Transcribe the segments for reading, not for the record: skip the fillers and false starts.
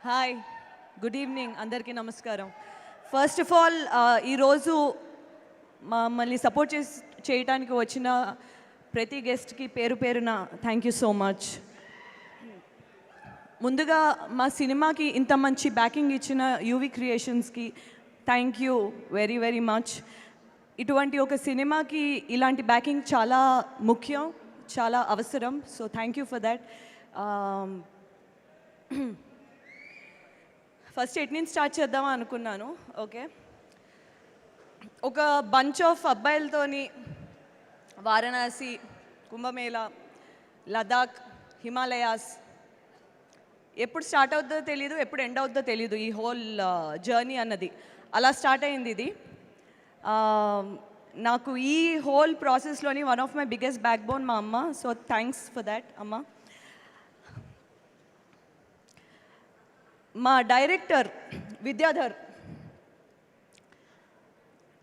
Hi, good evening, అందరికీ నమస్కారం. First of all ఈరోజు మమ్మల్ని సపోర్ట్ చేయడానికి వచ్చిన ప్రతి గెస్ట్కి పేరు పేరున థ్యాంక్ యూ సో మచ్. ముందుగా మా సినిమాకి ఇంత మంచి బ్యాకింగ్ ఇచ్చిన యూవి క్రియేషన్స్కి thank you very very much. ఇటువంటి ఒక సినిమాకి ఇలాంటి బ్యాకింగ్ చాలా ముఖ్యం, చాలా అవసరం. So thank you for that. First ఎట్ నుంచి స్టార్ట్ చేద్దామా అనుకున్నాను. ఓకే, ఒక బంచ్ ఆఫ్ అబ్బాయిలతోని వారణాసి, కుంభమేళా, లదాఖ్, హిమాలయాస్, ఎప్పుడు స్టార్ట్ అవుతుందో తెలీదు, ఎప్పుడు ఎండ్ అవుతుందో తెలీదు ఈ హోల్ జర్నీ అన్నది. అలా స్టార్ట్ అయింది ఇది. నాకు ఈ హోల్ ప్రాసెస్లోని one of my biggest back bone మా అమ్మ. సో థ్యాంక్స్ ఫర్ దాట్ అమ్మ. మా డైరెక్టర్ విద్యాధర్,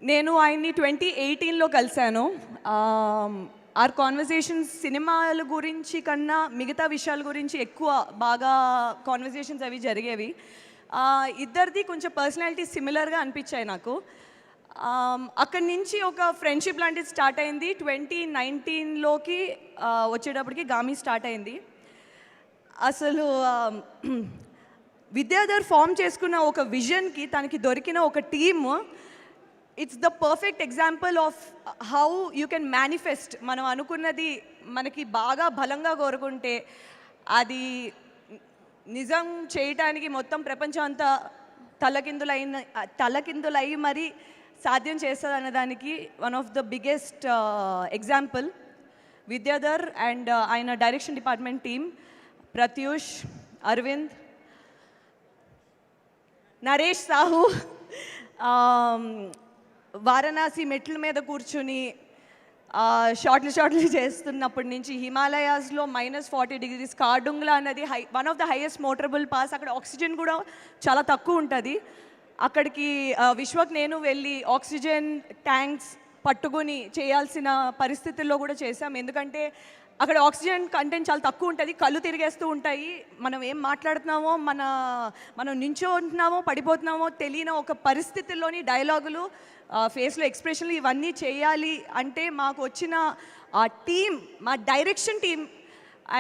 నేను ఆయన్ని 2018లో కలిశాను. ఆర్ కాన్వర్జేషన్స్ సినిమాల గురించి కన్నా మిగతా విషయాల గురించి ఎక్కువ బాగా కాన్వర్జేషన్స్ అవి జరిగేవి. ఇద్దరిది కొంచెం పర్సనాలిటీ సిమిలర్గా అనిపించాయి నాకు. అక్కడి నుంచి ఒక ఫ్రెండ్షిప్ లాంటిది స్టార్ట్ అయింది. 2019లోకి వచ్చేటప్పటికి గామి స్టార్ట్ అయింది. అసలు విద్యాధర్ ఫామ్ చేసుకున్న ఒక విజన్కి తనకి దొరికిన ఒక team, it's the perfect example of how you can manifest. మనం అనుకున్నది మనకి బాగా బలంగా కోరుకుంటే అది నిజం చేయటానికి మొత్తం ప్రపంచం అంతా తలకిందులై మరి సాధ్యం చేస్తుంది అన్నదానికి one of the biggest example Vidyadhar and ఆయన direction department team, Pratyush, Arvind, Naresh Sahu. Varanasi మెట్ల మీద కూర్చుని షార్ట్లు చేస్తున్నప్పటి నుంచి హిమాలయాస్లో -40 కార్డుంగ్లా అన్నది one of the highest motorable pass. అక్కడ ఆక్సిజన్ కూడా చాలా తక్కువ ఉంటుంది. అక్కడికి విశ్వక్ నేను వెళ్ళి ఆక్సిజన్ ట్యాంక్స్ పట్టుకుని చేయాల్సిన పరిస్థితుల్లో కూడా చేశాం. ఎందుకంటే అక్కడ ఆక్సిజన్ కంటెంట్ చాలా తక్కువ ఉంటుంది, కళ్ళు తిరిగేస్తూ ఉంటాయి. మనం ఏం మాట్లాడుతున్నామో మనం నించో ఉంటున్నామో పడిపోతున్నామో తెలియని ఒక పరిస్థితుల్లోని డైలాగులు, ఫేస్లో ఎక్స్ప్రెషన్లు ఇవన్నీ చేయాలి అంటే మాకు వచ్చిన ఆ టీం, మా డైరెక్షన్ టీం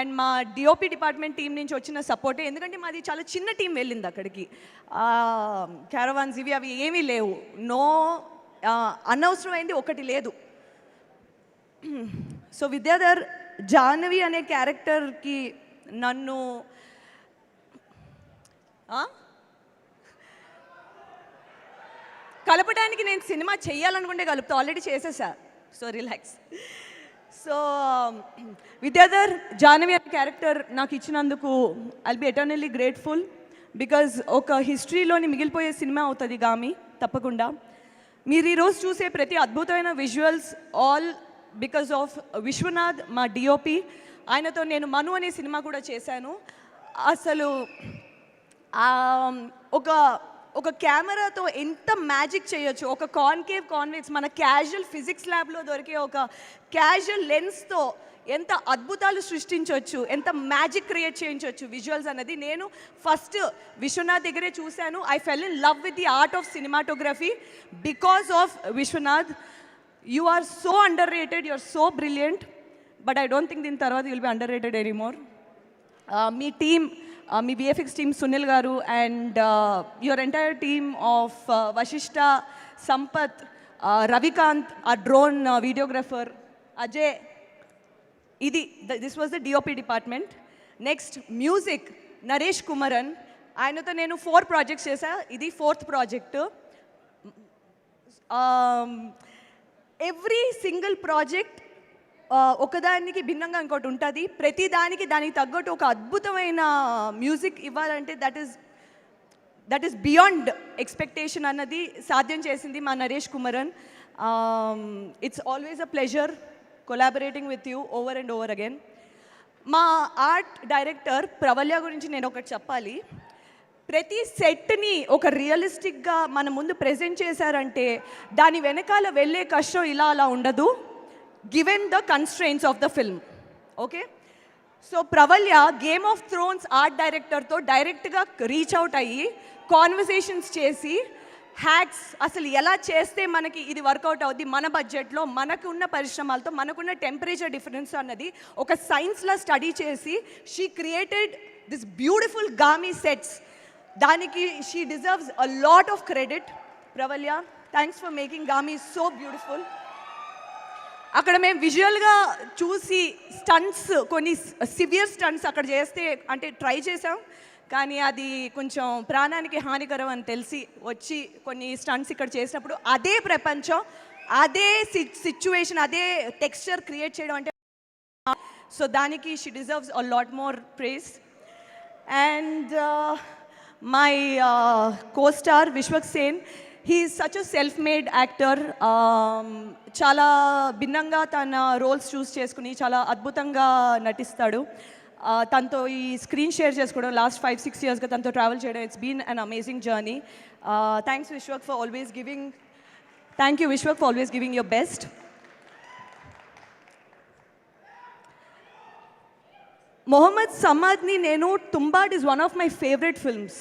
అండ్ మా డిఓపి డిపార్ట్మెంట్ టీం నుంచి వచ్చిన సపోర్టే. ఎందుకంటే మాది చాలా చిన్న టీం వెళ్ళింది అక్కడికి. క్యారవాన్స్ ఇవి అవి ఏమీ లేవు. అనవసరమైంది ఒకటి లేదు. సో విద్యాధర్ జాహ్నవి అనే క్యారెక్టర్కి నన్ను కలపడానికి నేను సినిమా చెయ్యాలనుకుంటే కలుపుతా, ఆల్రెడీ చేసేసా. So relax. So Vidyadhar Jahnavi అనే క్యారెక్టర్ నాకు ఇచ్చినందుకు I'll be eternally grateful. Because ఒక హిస్టరీలోని మిగిలిపోయే సినిమా అవుతుంది గామి, తప్పకుండా. మీరు ఈరోజు చూసే ప్రతి అద్భుతమైన visuals all because of Vishwanath, మా డిఓపి. ఆయనతో నేను మను అనే సినిమా కూడా చేశాను. అసలు ఒక కెమెరాతో ఎంత మ్యాజిక్ చేయొచ్చు, ఒక కాన్వెక్స్ మన క్యాజువల్ ఫిజిక్స్ ల్యాబ్లో దొరికే ఒక క్యాజువల్ లెన్స్తో ఎంత అద్భుతాలు సృష్టించవచ్చు, ఎంత మ్యాజిక్ క్రియేట్ చేయించవచ్చు విజువల్స్ అన్నది నేను ఫస్ట్ విశ్వనాథ్ దగ్గరే చూశాను. I fell in love with the art of cinematography because of Vishwanath. You are so underrated, you are so brilliant, but I don't think din tarvata you will be underrated anymore. Me team, me VFX team Sunil garu and your entire team of Vashishta, Sampath, Ravikant, our drone videographer, Ajay. This was the DOP department. Next, music, Naresh Kumaran. ఆయనతో నేను 4 projects చేశా, ఇది 4th project. Every single project ఒకదానికి భిన్నంగా ఇంకోటి ఉంటుంది. ప్రతి దానికి తగ్గట్టు ఒక అద్భుతమైన మ్యూజిక్ ఇవ్వాలంటే దట్ ఈస్ బియాండ్ ఎక్స్పెక్టేషన్ అన్నది సాధ్యం చేసింది మా Naresh Kumaran. It's always a pleasure collaborating with you over and over again. మా ఆర్ట్ డైరెక్టర్ ప్రవల్య గురించి నేను ఒకటి చెప్పాలి. ప్రతి సెట్ని ఒక రియలిస్టిక్గా మన ముందు ప్రెజెంట్ చేశారంటే దాని వెనకాల వెళ్ళే కష్టం ఇలా అలా ఉండదు, given the constraints of the film. Okay, so Pravalya Game of Thrones art డైరెక్టర్తో డైరెక్ట్గా రీచ్ అవుట్ అయ్యి కాన్వర్సేషన్స్ చేసి హ్యాక్స్ అసలు ఎలా చేస్తే మనకి ఇది వర్కౌట్ అవుద్ది మన బడ్జెట్లో మనకున్న పరిశ్రమలతో మనకున్న టెంపరేచర్ డిఫరెన్స్ అన్నది ఒక సైన్స్లా స్టడీ చేసి she created this beautiful Gaami sets. దానికి she deserves a lot of credit. Pravalya, thanks for making Gaami so beautiful. అక్కడ మేము విజువల్గా చూసి స్టంట్స్, కొన్ని సివియర్ స్టంట్స్ అక్కడ చేస్తే అంటే ట్రై చేసాం, కానీ అది కొంచెం ప్రాణానికి హానికరం అని తెలిసి వచ్చి కొన్ని స్టంట్స్ ఇక్కడ చేసినప్పుడు అదే ప్రపంచం, అదే సిచ్యువేషన్, అదే టెక్స్చర్ క్రియేట్ చేయడం అంటే సో దానికి she deserves a lot more praise. And my co-star Vishwak Sen, he is such a self made actor. చాలా భిన్నంగా తన రోల్స్ చూస్ చేసుకుని చాలా అద్భుతంగా నటిస్తాడు. తనతో ఈ స్క్రీన్ షేర్ చేసుకోవడం లాస్ట్ 5-6 yearsగా తనతో ట్రావెల్ చేయడం, it's been an amazing journey. Thanks Vishwak for always giving, thank you Vishwak for always giving your best. Mohammad సమాద్ని నేను Tumbbad is one of my favourite films.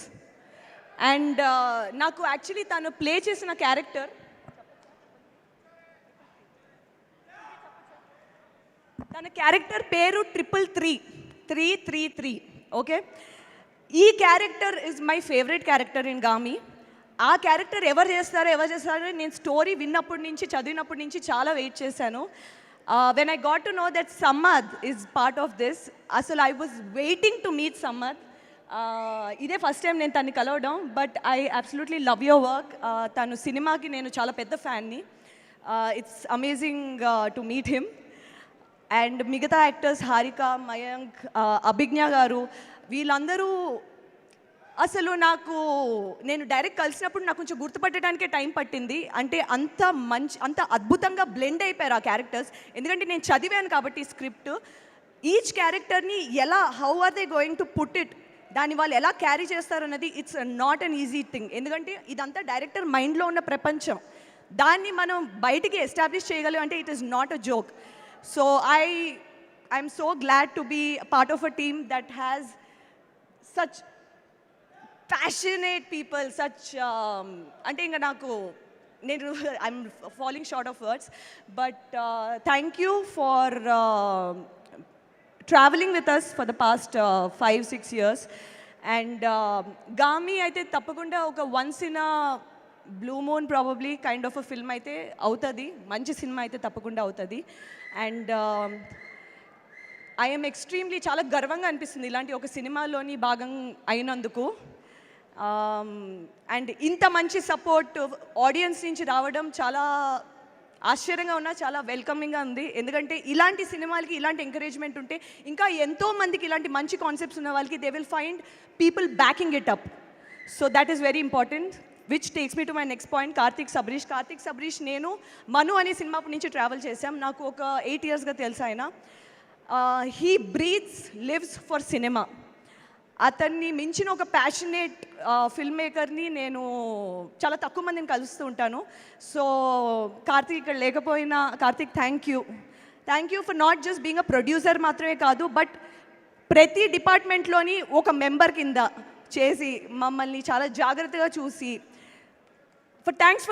And నాకు యాక్చువల్లీ తను ప్లే చేసిన క్యారెక్టర్, తన క్యారెక్టర్ పేరు 333 ఓకే. ఈ character is my favourite character in Gaami. ఆ character ఎవరు చేస్తారో నేను స్టోరీ విన్నప్పటి నుంచి చదివినప్పటి నుంచి చాలా వెయిట్ చేశాను. When I got to know that Samad is part of this, అసలు I was waiting to meet Samad. ఇదే ఫస్ట్ టైం నేను తన్ని కలవడం, but I absolutely love your work. తను సినిమాకి నేను చాలా పెద్ద ఫ్యాన్ని. It's amazing to meet him. And మిగతా యాక్టర్స్ హారిక, మయాంక్, అభిజ్ఞ గారు, వీళ్ళందరూ అసలు నేను డైరెక్ట్ కలిసినప్పుడు నాకు కొంచెం గుర్తుపట్టడానికే టైం పట్టింది. అంటే అంత అద్భుతంగా బ్లెండ్ అయిపోయారు ఆ క్యారెక్టర్స్. ఎందుకంటే నేను చదివాను కాబట్టి స్క్రిప్ట్, ఈచ్ క్యారెక్టర్ని how are they going to put it, దాన్ని వాళ్ళు ఎలా క్యారీ చేస్తారన్నది it's not an easy thing. ఎందుకంటే ఇదంతా డైరెక్టర్ మైండ్లో ఉన్న ప్రపంచం, దాన్ని మనం బయటికి ఎస్టాబ్లిష్ చేయగలం అంటే it is not a joke. So I'm so glad to be part of a team that has such passionate people, such అంటే ఇంకా I'm following short of words. But thank you for traveling with us for the past 5-6 years. And Gami అయితే తప్పకుండా ఒక once in a blue moon probably kind of a film అయితే అవుతుంది, మంచి cinema అయితే తప్పకుండా అవుతుంది. అండ్ ఐఎమ్ ఎక్స్ట్రీమ్లీ చాలా గర్వంగా అనిపిస్తుంది ఇలాంటి ఒక సినిమాలోని భాగం అయినందుకు. అండ్ ఇంత మంచి సపోర్ట్ ఆడియన్స్ నుంచి రావడం చాలా ఆశ్చర్యంగా ఉన్నా, చాలా వెల్కమింగ్గా ఉంది. ఎందుకంటే ఇలాంటి సినిమాలకి ఇలాంటి ఎంకరేజ్మెంట్ ఉంటే ఇంకా ఎంతో మందికి ఇలాంటి మంచి కాన్సెప్ట్స్ ఉన్న వాళ్ళకి they will find people backing it up. So that is very important, which takes me to my next point, Karthik Sabareesh. నేను మను అనే సినిమా నుంచి ట్రావెల్ చేశాం. నాకు ఒక 8 yearsగా తెలుసు ఆయన. He breathes lives for cinema. అతన్ని మించిన ఒక ప్యాషనేట్ ఫిల్మ్ మేకర్ని నేను చాలా తక్కువ మందిని కలుస్తూ ఉంటాను. సో కార్తీక్ ఇక్కడ లేకపోయినా, Karthik thank you for not just being a producer మాత్రమే కాదు, బట్ ప్రతి డిపార్ట్మెంట్లోని ఒక మెంబర్ కింద చేసి మమ్మల్ని చాలా జాగ్రత్తగా చూసి, thanks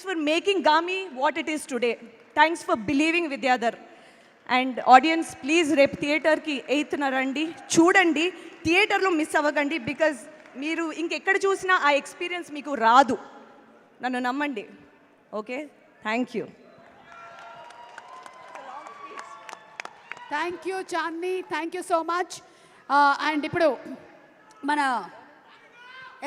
for making Gaami what it is today. Thanks for believing Vidyadhar. And audience please రేపు థియేటర్కి 8th రండి, చూడండి, థియేటర్లో మిస్ అవ్వకండి. బికాజ్ మీరు ఇంకెక్కడ చూసినా ఆ ఎక్స్పీరియన్స్ మీకు రాదు, నన్ను నమ్మండి. Okay, thank you Chandini, thank you so much. And ఇప్పుడు మన